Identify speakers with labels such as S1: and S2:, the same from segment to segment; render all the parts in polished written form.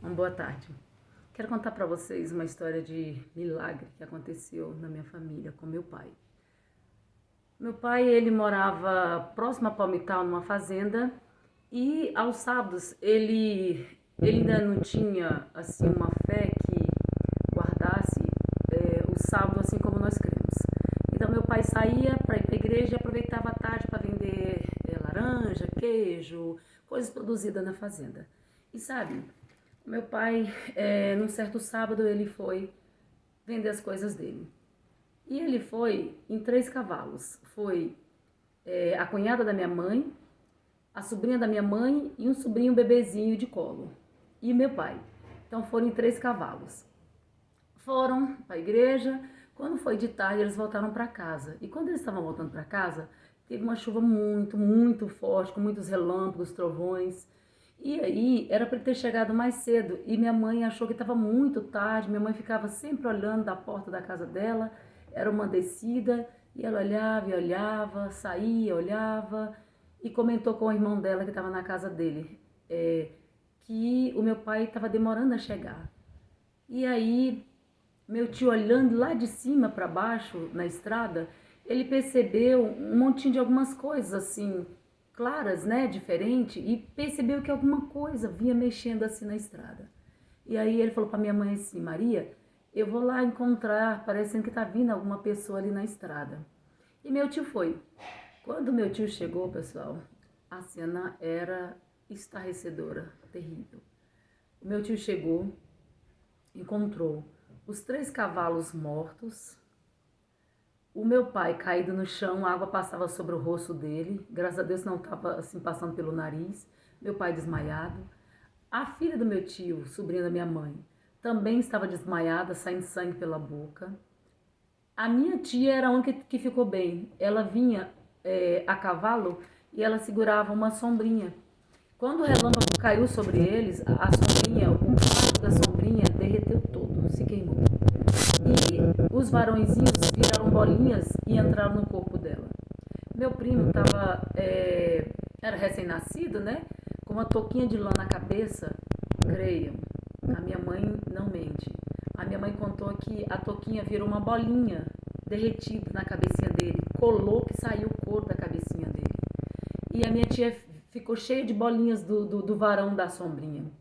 S1: Uma boa tarde. Quero contar para vocês uma história de milagre que aconteceu na minha família com meu pai. Meu pai, ele morava próximo a Palmital, numa fazenda, e aos sábados ele ainda não tinha assim uma fé que guardasse o sábado assim como nós cremos. Então meu pai saía para ir para a igreja e aproveitava a tarde para vender laranja, queijo, coisas produzidas na fazenda. E sabe, meu pai, num certo sábado, ele foi vender as coisas dele. E ele foi em 3 cavalos. Foi a cunhada da minha mãe, a sobrinha da minha mãe e um sobrinho bebezinho de colo. E meu pai. Então foram em 3 cavalos. Foram para a igreja. Quando foi de tarde, eles voltaram para casa. E quando eles estavam voltando para casa, teve uma chuva muito, muito forte, com muitos relâmpagos, trovões. E aí, era para ele ter chegado mais cedo. E minha mãe achou que estava muito tarde. Minha mãe ficava sempre olhando da porta da casa dela. Era uma descida. E ela olhava e olhava, saía, olhava. E comentou com o irmão dela que estava na casa dele. Que o meu pai estava demorando a chegar. E aí, meu tio olhando lá de cima para baixo, na estrada, ele percebeu um montinho de algumas coisas assim, claras, né, diferente, e percebeu que alguma coisa vinha mexendo assim na estrada. E aí ele falou para minha mãe assim: Maria, eu vou lá encontrar, parecendo que tá vindo alguma pessoa ali na estrada. E meu tio foi. Quando meu tio chegou, pessoal, a cena era estarrecedora, terrível. O meu tio chegou, encontrou os 3 cavalos mortos, o meu pai caído no chão, a água passava sobre o rosto dele, graças a Deus não estava assim passando pelo nariz, meu pai desmaiado. A filha do meu tio, sobrinha da minha mãe, também estava desmaiada, saindo sangue pela boca. A minha tia era a única que ficou bem, ela vinha a cavalo e ela segurava uma sombrinha. Quando o relâmpago caiu sobre eles, a sombrinha, o quarto da sombrinha derreteu todo, se queimou. E os varõezinhos viraram bolinhas e entraram no corpo dela. Meu primo era recém-nascido, né? Com uma touquinha de lã na cabeça. Creiam, a minha mãe não mente. A minha mãe contou que a touquinha virou uma bolinha derretida na cabecinha dele. Colou que saiu o couro da cabecinha dele. E a minha tia ficou cheia de bolinhas do varão da sombrinha.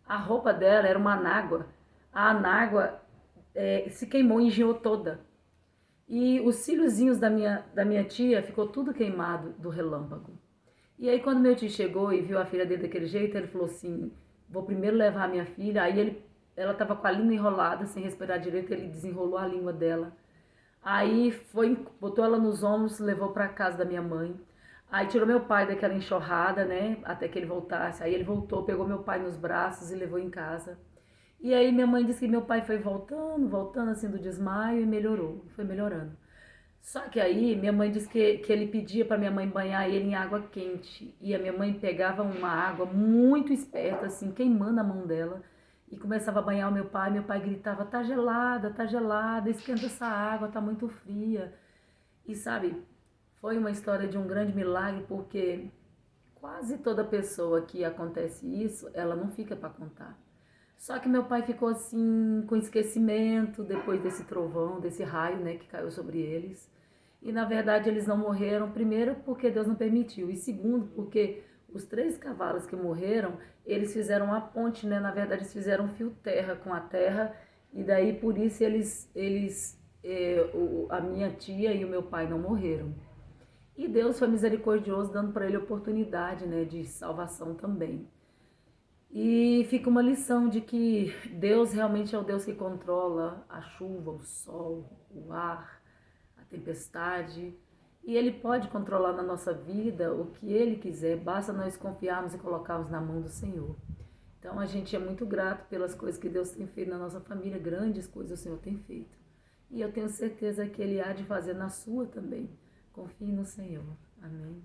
S1: A roupa dela era uma anágua. A anágua se queimou, engiou toda. E os cíliozinhos da minha tia ficou tudo queimado do relâmpago. E aí quando meu tio chegou e viu a filha dele daquele jeito, ele falou assim: vou primeiro levar a minha filha. Aí ela estava com a língua enrolada, sem respirar direito, ele desenrolou a língua dela. Aí botou ela nos ombros, levou para casa da minha mãe. Aí tirou meu pai daquela enxurrada, né, até que ele voltasse. Aí ele voltou, pegou meu pai nos braços e levou em casa. E aí minha mãe disse que meu pai foi voltando assim do desmaio e melhorou, foi melhorando. Só que aí minha mãe disse que ele pedia para minha mãe banhar ele em água quente. E a minha mãe pegava uma água muito esperta, assim, queimando a mão dela. E começava a banhar o meu pai gritava: tá gelada, esquenta essa água, tá muito fria. E sabe, foi uma história de um grande milagre, porque quase toda pessoa que acontece isso, ela não fica para contar. Só que meu pai ficou assim, com esquecimento, depois desse trovão, desse raio, né, que caiu sobre eles. E na verdade eles não morreram, primeiro porque Deus não permitiu, e segundo porque os 3 cavalos que morreram, eles fizeram uma ponte, né, na verdade eles fizeram um fio terra com a terra, e daí por isso a minha tia e o meu pai não morreram. E Deus foi misericordioso, dando para ele oportunidade, né, de salvação também. E fica uma lição de que Deus realmente é o Deus que controla a chuva, o sol, o ar, a tempestade. E Ele pode controlar na nossa vida o que Ele quiser, basta nós confiarmos e colocarmos na mão do Senhor. Então a gente é muito grato pelas coisas que Deus tem feito na nossa família, grandes coisas o Senhor tem feito. E eu tenho certeza que Ele há de fazer na sua também. Confie no Senhor. Amém.